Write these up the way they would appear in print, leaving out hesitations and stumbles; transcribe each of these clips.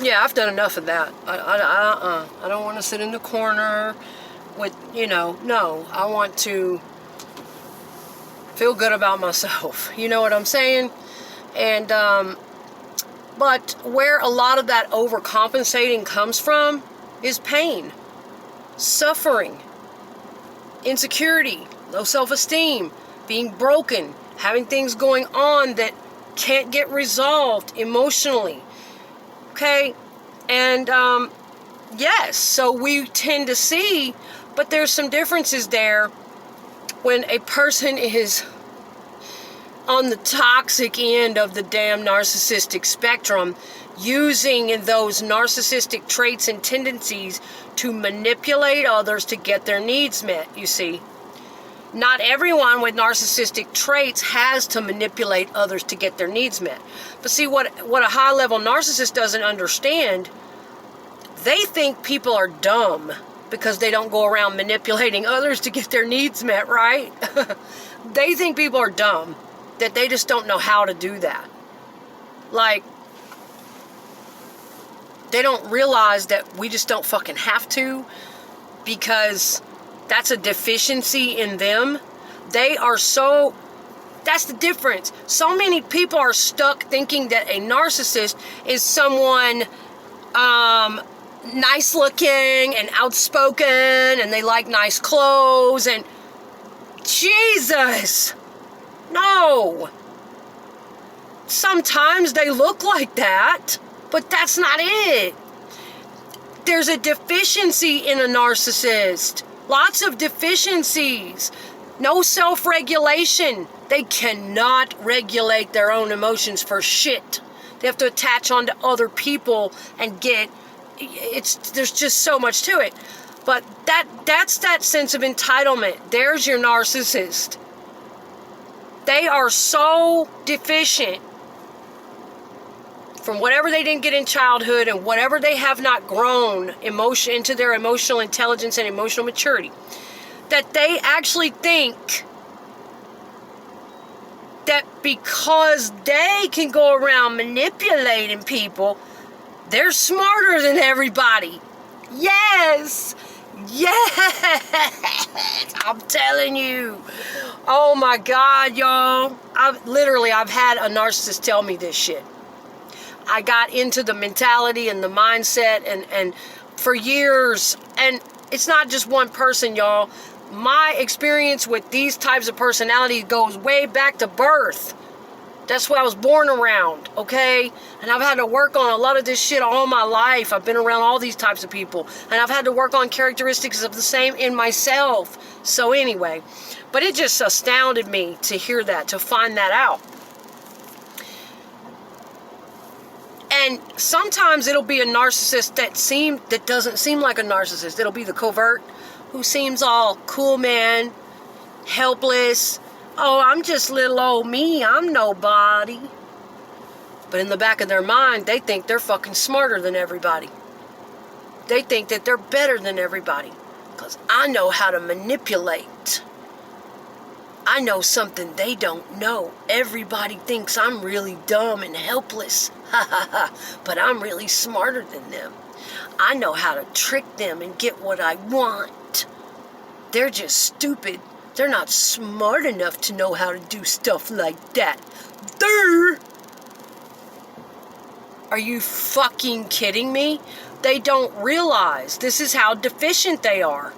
Yeah, I've done enough of that. I don't want to sit in the corner with, no. I want to feel good about myself. You know what I'm saying? And, but where a lot of that overcompensating comes from is pain, suffering, insecurity, low self-esteem, being broken, having things going on that can't get resolved emotionally. Okay? And, yes, so we tend to see, but there's some differences there when a person is on the toxic end of the damn narcissistic spectrum, using those narcissistic traits and tendencies to manipulate others to get their needs met, you see. Not everyone with narcissistic traits has to manipulate others to get their needs met. But see, what a high-level narcissist doesn't understand, they think people are dumb because they don't go around manipulating others to get their needs met, right? They think people are dumb, that they just don't know how to do that. Like, they don't realize that we just don't fucking have to, because that's a deficiency in them. That's the difference. So many people are stuck thinking that a narcissist is someone nice looking and outspoken and they like nice clothes and Jesus. No. Sometimes they look like that, but that's not it. There's a deficiency in a narcissist. Lots of deficiencies. No self-regulation. They cannot regulate their own emotions for shit. They have to attach onto other people and there's just so much to it. But that's that sense of entitlement. There's your narcissist. They are so deficient from whatever they didn't get in childhood and whatever they have not grown into their emotional intelligence and emotional maturity, that they actually think that because they can go around manipulating people, they're smarter than everybody. Yes! Yes! I'm telling you. Oh my God, y'all. I've had a narcissist tell me this shit. I got into the mentality and the mindset and for years, and it's not just one person, y'all. My experience with these types of personalities goes way back to birth. That's what I was born around, okay? And I've had to work on a lot of this shit all my life. I've been around all these types of people. And I've had to work on characteristics of the same in myself. So anyway, but it just astounded me to hear that, to find that out. And sometimes it'll be a narcissist that doesn't seem like a narcissist. It'll be the covert, who seems all cool, man, helpless. Oh, I'm just little old me. I'm nobody. But in the back of their mind, they think they're fucking smarter than everybody. They think that they're better than everybody. Because I know how to manipulate. I know something they don't know. Everybody thinks I'm really dumb and helpless. Ha ha ha. But I'm really smarter than them. I know how to trick them and get what I want. They're just stupid. They're not smart enough to know how to do stuff like that. Are you fucking kidding me? They don't realize this is how deficient they are.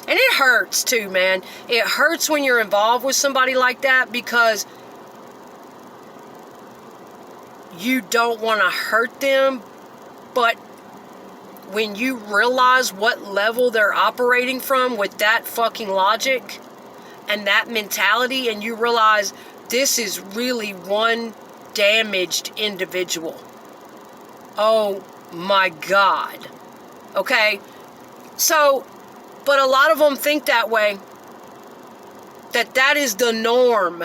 And it hurts too, man. It hurts when you're involved with somebody like that because you don't want to hurt them, but when you realize what level they're operating from with that fucking logic and that mentality, and you realize this is really one damaged individual. Oh my God. Okay? So, but a lot of them think that way. That is the norm.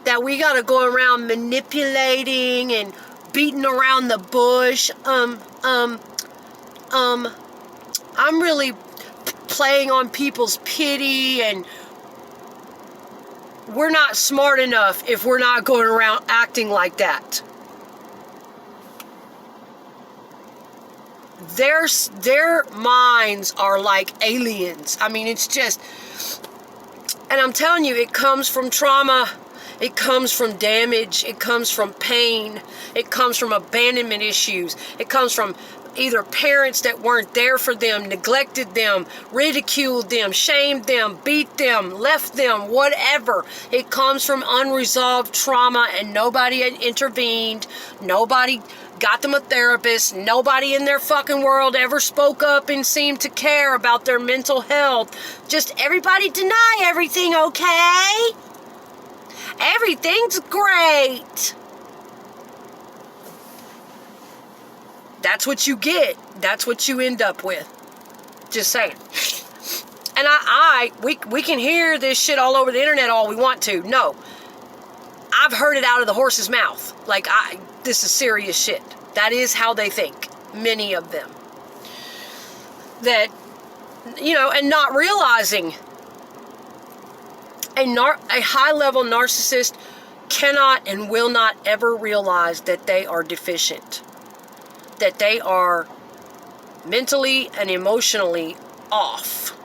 That we gotta go around manipulating and beating around the bush. I'm really playing on people's pity, and we're not smart enough if we're not going around acting like that. their minds are like aliens. I mean, it's just, and I'm telling you, it comes from trauma. It comes from damage. It comes from pain. It comes from abandonment issues. It comes from either parents that weren't there for them, neglected them, ridiculed them, shamed them, beat them, left them, whatever. It comes from unresolved trauma, and nobody had intervened. Nobody got them a therapist. Nobody in their fucking world ever spoke up and seemed to care about their mental health. Just everybody deny everything, okay? Everything's great. That's what you get. That's what you end up with. Just saying. And we can hear this shit all over the internet all we want to. No. I've heard it out of the horse's mouth. Like, this is serious shit. That is how they think. Many of them. That, and not realizing a high-level narcissist cannot and will not ever realize that they are deficient. That they are mentally and emotionally off.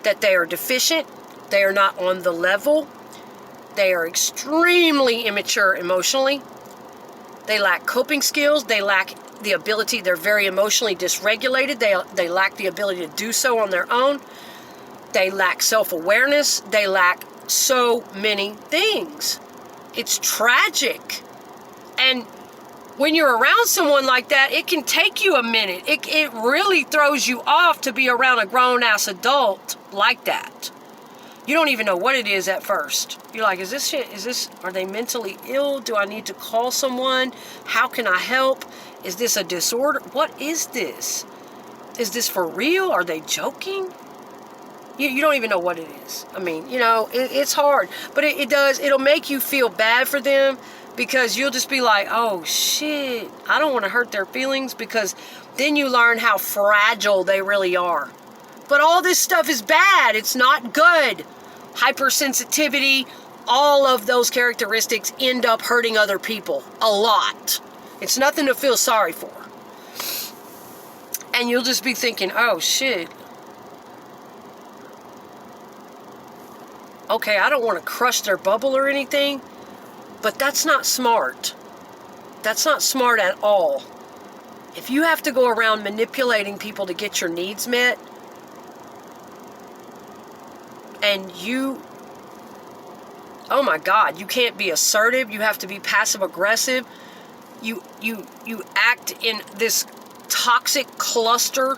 That they are deficient. They are not on the level. They are extremely immature emotionally. They lack coping skills. They lack the ability. They're very emotionally dysregulated. They lack the ability to do so on their own. They lack self-awareness. They lack so many things. It's tragic. And when you're around someone like that, it can take you a minute. It really throws you off to be around a grown-ass adult like that. You don't even know what it is at first. You're like, are they mentally ill? Do I need to call someone? How can I help? Is this a disorder? What is this? Is this for real? Are they joking? You don't even know what it is. I mean, it's hard. But it'll make you feel bad for them, because you'll just be like, oh shit, I don't want to hurt their feelings, because then you learn how fragile they really are. But all this stuff is bad. It's not good. Hypersensitivity, all of those characteristics end up hurting other people a lot. It's nothing to feel sorry for. And you'll just be thinking, oh shit. Okay, I don't want to crush their bubble or anything, but that's not smart. That's not smart at all. If you have to go around manipulating people to get your needs met, and oh my God, you can't be assertive, you have to be passive aggressive, you act in this toxic cluster.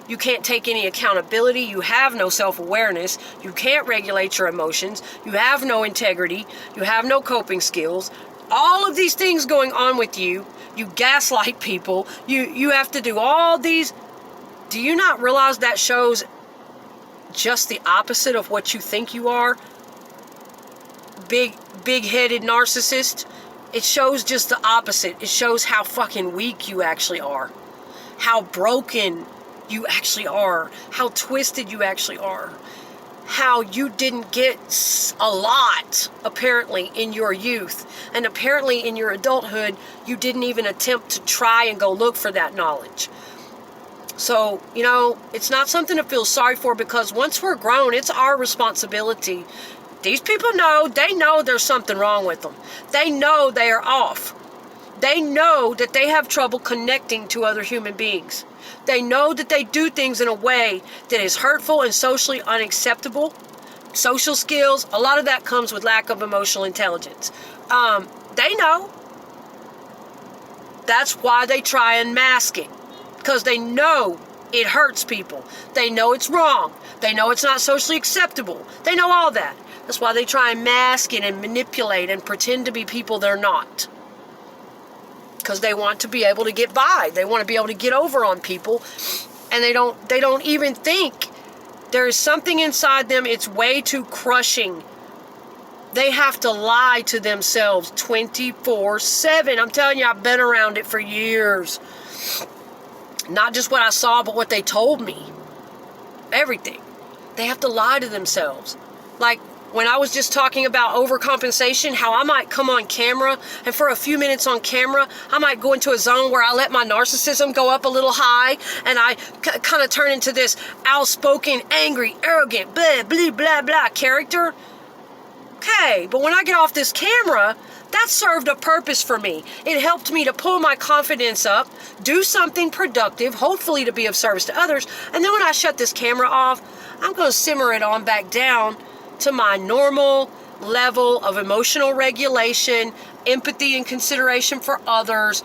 You can't take any accountability. You have no self-awareness. You can't regulate your emotions. You have no integrity. You have no coping skills. All of these things going on with you. You gaslight people. You have to do all these. Do you not realize that shows just the opposite of what you think you are? Big-headed narcissist. It shows just the opposite. It shows how fucking weak you actually are. How broken you actually are, how twisted you actually are, how you didn't get a lot, apparently, in your youth, and apparently in your adulthood, you didn't even attempt to try and go look for that knowledge. So, it's not something to feel sorry for, because once we're grown, it's our responsibility. These people know, they know there's something wrong with them. They know they are off. They know that they have trouble connecting to other human beings. They know that they do things in a way that is hurtful and socially unacceptable. Social skills, a lot of that comes with lack of emotional intelligence. They know. That's why they try and mask it. Because they know it hurts people. They know it's wrong. They know it's not socially acceptable. They know all that. That's why they try and mask it and manipulate and pretend to be people they're not. Because they want to be able to get by. They want to be able to get over on people. And they don't even think. There is something inside them, it's way too crushing. They have to lie to themselves 24/7. I'm telling you, I've been around it for years. Not just what I saw, but what they told me. Everything. They have to lie to themselves. Like, when I was just talking about overcompensation, how I might come on camera, and for a few minutes on camera, I might go into a zone where I let my narcissism go up a little high, and I kind of turn into this outspoken, angry, arrogant, blah, blah, blah, blah character. Okay, but when I get off this camera, that served a purpose for me. It helped me to pull my confidence up, do something productive, hopefully to be of service to others, and then when I shut this camera off, I'm going to simmer it on back down to my normal level of emotional regulation, empathy and consideration for others,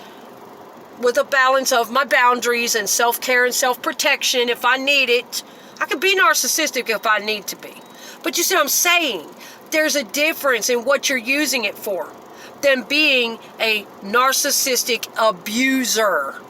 with a balance of my boundaries and self-care and self-protection if I need it. I can be narcissistic if I need to be. But you see what I'm saying? There's a difference in what you're using it for than being a narcissistic abuser.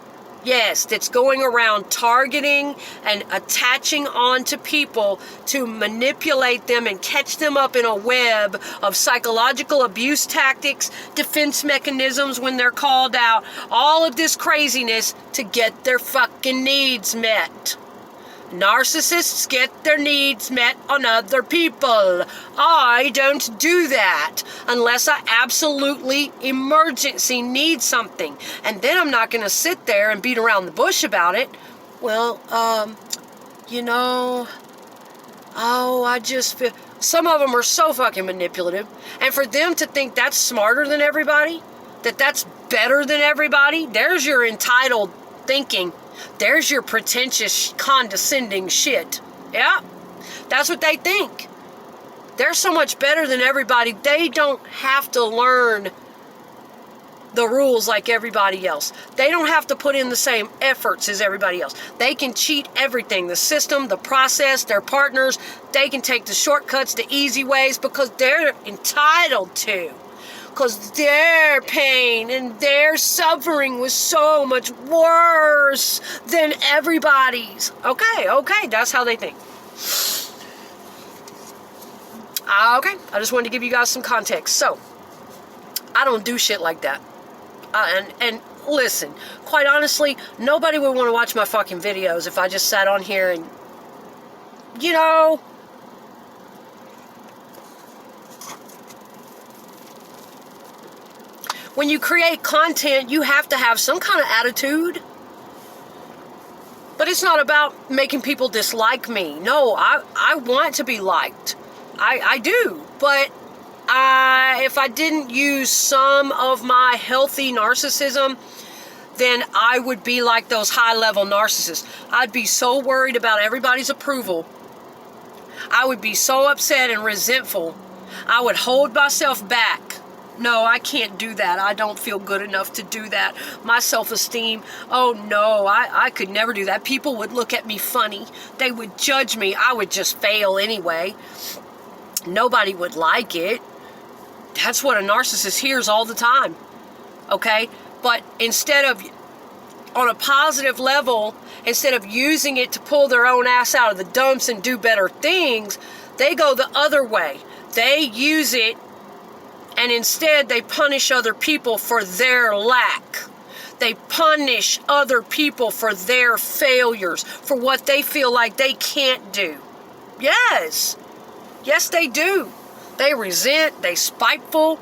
Yes, that's going around targeting and attaching on to people to manipulate them and catch them up in a web of psychological abuse tactics, defense mechanisms when they're called out, all of this craziness to get their fucking needs met. Narcissists get their needs met on other people. I don't do that unless I absolutely emergency need something. And then I'm not going to sit there and beat around the bush about it. Well, I just feel... Some of them are so fucking manipulative. And for them to think that's smarter than everybody, that's better than everybody, there's your entitled thinking. There's your pretentious, condescending shit. Yeah, that's what they think. They're so much better than everybody. They don't have to learn the rules like everybody else. They don't have to put in the same efforts as everybody else. They can cheat everything. The system, the process, their partners. They can take the shortcuts, the easy ways, because they're entitled to. Because their pain and their suffering was so much worse than everybody's. Okay, that's how they think. Okay, I just wanted to give you guys some context. So, I don't do shit like that. And listen, quite honestly, nobody would want to watch my fucking videos if I just sat on here and, when you create content, you have to have some kind of attitude. But it's not about making people dislike me. No, I want to be liked. I do. But if I didn't use some of my healthy narcissism, then I would be like those high-level narcissists. I'd be so worried about everybody's approval. I would be so upset and resentful. I would hold myself back. No, I can't do that. I don't feel good enough to do that. My self-esteem, oh no, I could never do that. People would look at me funny. They would judge me. I would just fail anyway. Nobody would like it. That's what a narcissist hears all the time. Okay? But instead of, on a positive level, instead of using it to pull their own ass out of the dumps and do better things, they go the other way. They use it, and instead they punish other people for their lack. They punish other people for their failures, for what they feel like they can't do. Yes. Yes, they do. They resent, they spiteful,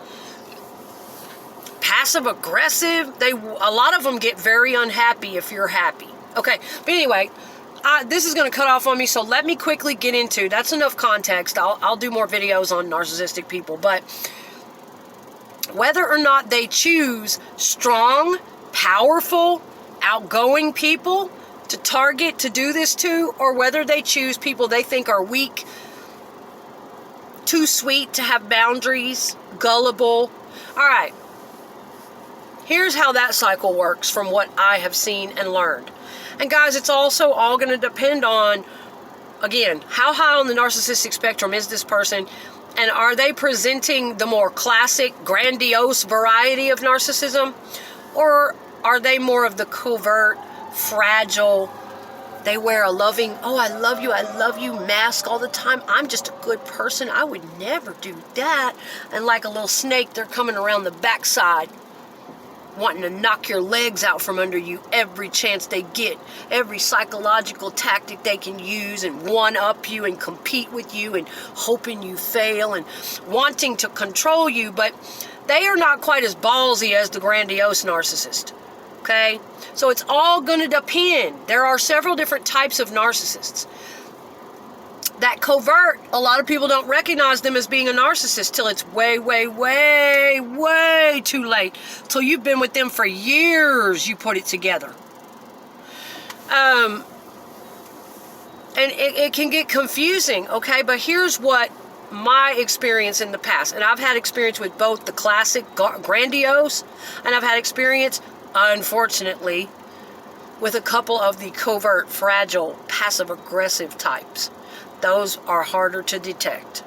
passive aggressive. A lot of them get very unhappy if you're happy. Okay, but anyway, this is going to cut off on me, so let me quickly get into, that's enough context. I'll do more videos on narcissistic people, but whether or not they choose strong, powerful, outgoing people to target, to do this to, or whether they choose people they think are weak, too sweet to have boundaries, gullible. All right. Here's how that cycle works from what I have seen and learned. And guys, it's also all going to depend on, again, how high on the narcissistic spectrum is this person, and are they presenting the more classic, grandiose variety of narcissism, or are they more of the covert, fragile, they wear a loving, oh, I love you mask all the time. I'm just a good person. I would never do that. And like a little snake, they're coming around the backside. wanting to knock your legs out from under you every chance they get, every psychological tactic they can use, and one-up you and compete with you and hoping you fail and wanting to control you. But they are not quite as ballsy as the grandiose narcissist, okay? So it's all going to depend. There are several different types of narcissists. That covert, a lot of people don't recognize them as being a narcissist till it's way, way, way, way too late. Till you've been with them for years, you put it together. And it can get confusing, okay? But here's what my experience in the past, and I've had experience with both the classic grandiose, and I've had experience, unfortunately, with a couple of the covert, fragile, passive-aggressive types. Those are harder to detect.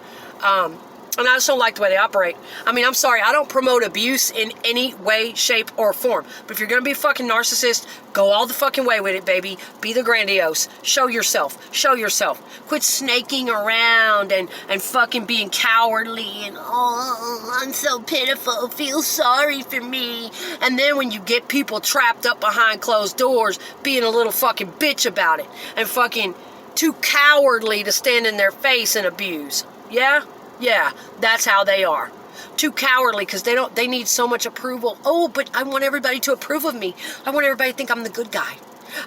And I just don't like the way they operate. I mean, I'm sorry, I don't promote abuse in any way, shape, or form. But if you're going to be a fucking narcissist, go all the fucking way with it, baby. Be the grandiose. Show yourself. Show yourself. Quit snaking around and fucking being cowardly and, oh, I'm so pitiful. Feel sorry for me. And then when you get people trapped up behind closed doors, being a little fucking bitch about it. And fucking too cowardly to stand in their face and abuse. Yeah? Yeah, that's how they are. Too cowardly because they need so much approval. Oh, but I want everybody to approve of me. I want everybody to think I'm the good guy.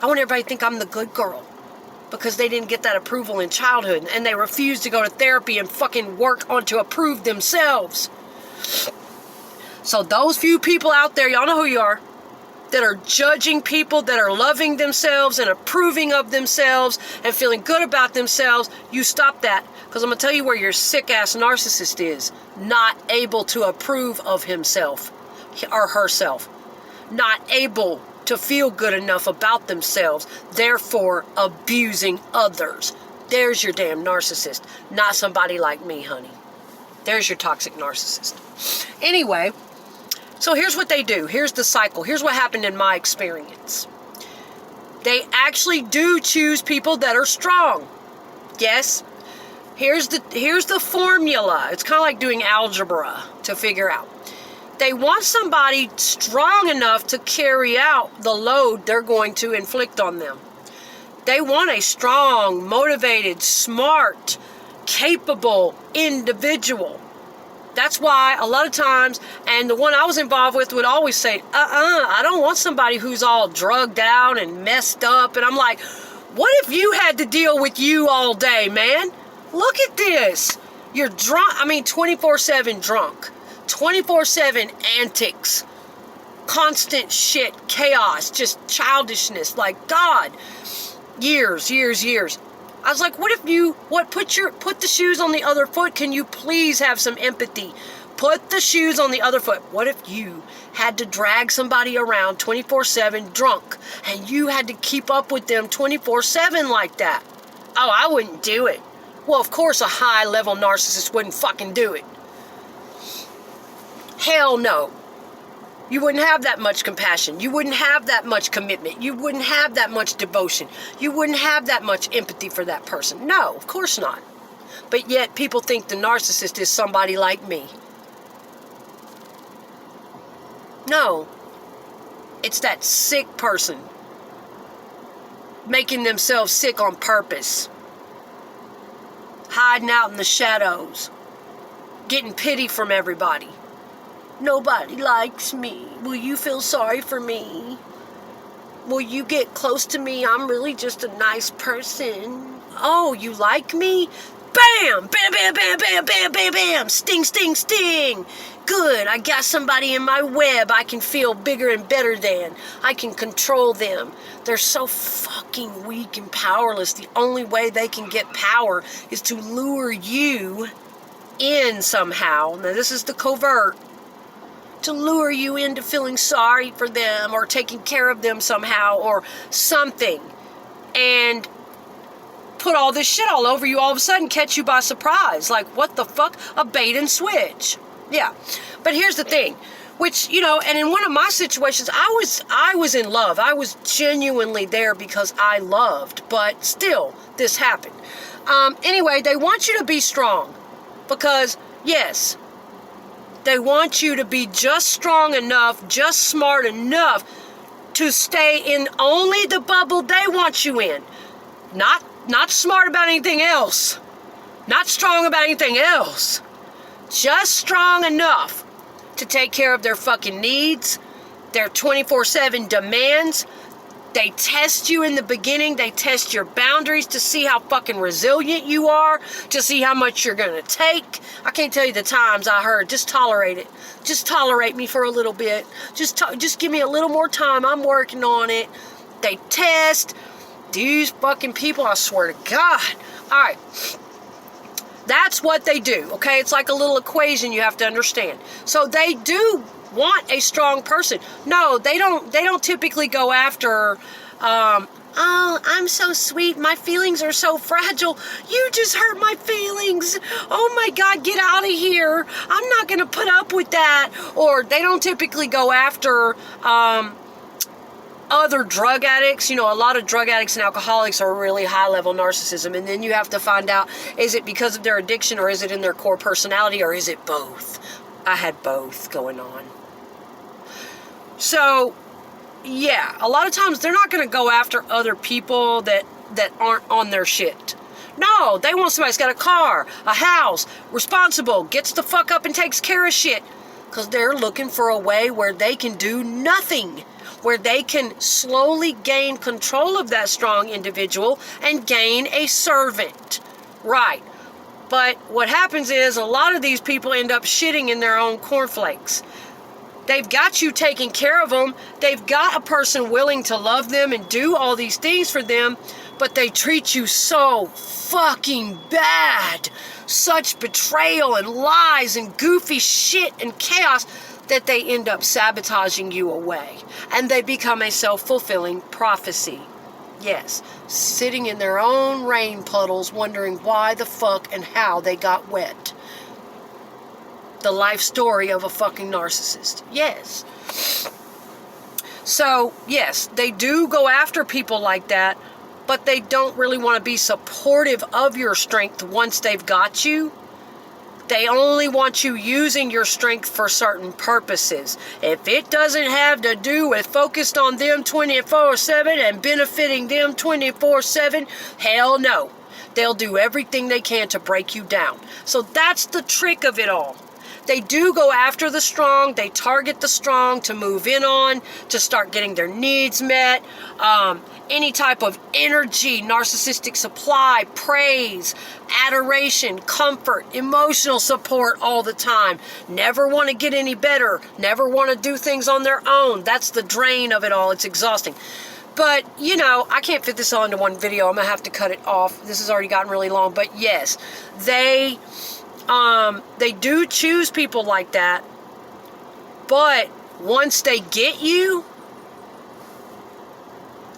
I want everybody to think I'm the good girl. Because they didn't get that approval in childhood and they refuse to go to therapy and fucking work on to approve themselves. So those few people out there, y'all know who you are, that are judging people, that are loving themselves and approving of themselves and feeling good about themselves, you stop that. Because I'm going to tell you where your sick-ass narcissist is. Not able to approve of himself or herself. Not able to feel good enough about themselves. Therefore, abusing others. There's your damn narcissist. Not somebody like me, honey. There's your toxic narcissist. Anyway, so here's what they do. Here's the cycle. Here's what happened in my experience. They actually do choose people that are strong. Yes. Here's the formula. It's kind of like doing algebra to figure out. They want somebody strong enough to carry out the load they're going to inflict on them. They want a strong, motivated, smart, capable individual. That's why a lot of times, and the one I was involved with would always say, I don't want somebody who's all drugged out and messed up. And I'm like, what if you had to deal with you all day, man? Look at this. You're drunk. I mean, 24/7 drunk. 24/7 antics. Constant shit. Chaos. Just childishness. Like, God. Years. I was like, what if you, put the shoes on the other foot? Can you please have some empathy? Put the shoes on the other foot. What if you had to drag somebody around 24/7 drunk and you had to keep up with them 24/7 like that? Oh, I wouldn't do it. Well, of course a high-level narcissist wouldn't fucking do it. Hell no. You wouldn't have that much compassion. You wouldn't have that much commitment. You wouldn't have that much devotion. You wouldn't have that much empathy for that person. No, of course not. But yet people think the narcissist is somebody like me. No. It's that sick person making themselves sick on purpose. Hiding out in the shadows. Getting pity from everybody. Nobody likes me. Will you feel sorry for me? Will you get close to me? I'm really just a nice person. Oh, you like me? Bam! Bam, bam, bam, bam, bam, bam, bam! Sting, sting, sting! Good, I got somebody in my web I can feel bigger and better than. I can control them. They're so fucking weak and powerless. The only way they can get power is to lure you in somehow. Now, this is the covert. To lure you into feeling sorry for them or taking care of them somehow or something. And put all this shit all over you, all of a sudden catch you by surprise. Like, what the fuck? A bait and switch. Yeah. But here's the thing. Which, you know, and in one of my situations, I was in love. I was genuinely there because I loved. But still, this happened. Anyway, they want you to be strong. Because, yes, They want you to be just strong enough, just smart enough to stay in only the bubble they want you in. Not smart about anything else. Not strong about anything else. Just strong enough to take care of their fucking needs, their 24/7 demands. They test you in the beginning. They test your boundaries to see how fucking resilient you are, to see how much you're going to take. I can't tell you the times I heard, just tolerate it. Just tolerate me for a little bit. Just give me a little more time. I'm working on it. They test. These fucking people, I swear to God. All right. That's what they do, okay? It's like a little equation you have to understand. So they do want a strong person. No, they don't typically go after, oh, I'm so sweet. My feelings are so fragile. You just hurt my feelings. Oh my God, get out of here. I'm not going to put up with that. Or they don't typically go after, other drug addicts. You know, a lot of drug addicts and alcoholics are really high level narcissism, and then you have to find out, is it because of their addiction, or is it in their core personality, or is it both? I had both going on. So yeah, a lot of times they're not going to go after other people that aren't on their shit. No, they want somebody that's got a car, a house, responsible, gets the fuck up and takes care of shit, because they're looking for a way where they can do nothing, where they can slowly gain control of that strong individual and gain a servant. Right. But what happens is a lot of these people end up shitting in their own cornflakes. They've got you taking care of them. They've got a person willing to love them and do all these things for them, but they treat you so fucking bad. Such betrayal and lies and goofy shit and chaos that they end up sabotaging you away. And they become a self-fulfilling prophecy. Yes, sitting in their own rain puddles wondering why the fuck and how they got wet. The life story of a fucking narcissist. Yes. So, yes, they do go after people like that, but they don't really want to be supportive of your strength once they've got you. They only want you using your strength for certain purposes. If it doesn't have to do with focused on them 24/7 and benefiting them 24/7, hell no. They'll do everything they can to break you down. So that's the trick of it all. They do go after the strong. They target the strong to move in on, to start getting their needs met. Any type of energy, narcissistic supply, praise, adoration, comfort, emotional support all the time. Never want to get any better. Never want to do things on their own. That's the drain of it all. It's exhausting. But, you know, I can't fit this all into one video. I'm going to have to cut it off. This has already gotten really long. But yes, they do choose people like that. But once they get you,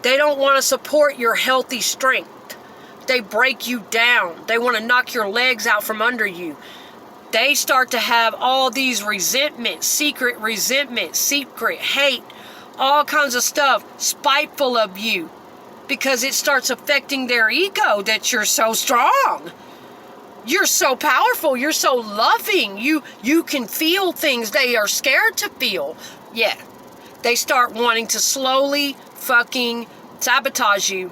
they don't want to support your healthy strength. They break you down. They want to knock your legs out from under you. They start to have all these resentment, secret hate, all kinds of stuff, spiteful of you, because it starts affecting their ego that you're so strong. You're so powerful. You're so loving. You can feel things they are scared to feel. Yeah. They start wanting to slowly fucking sabotage you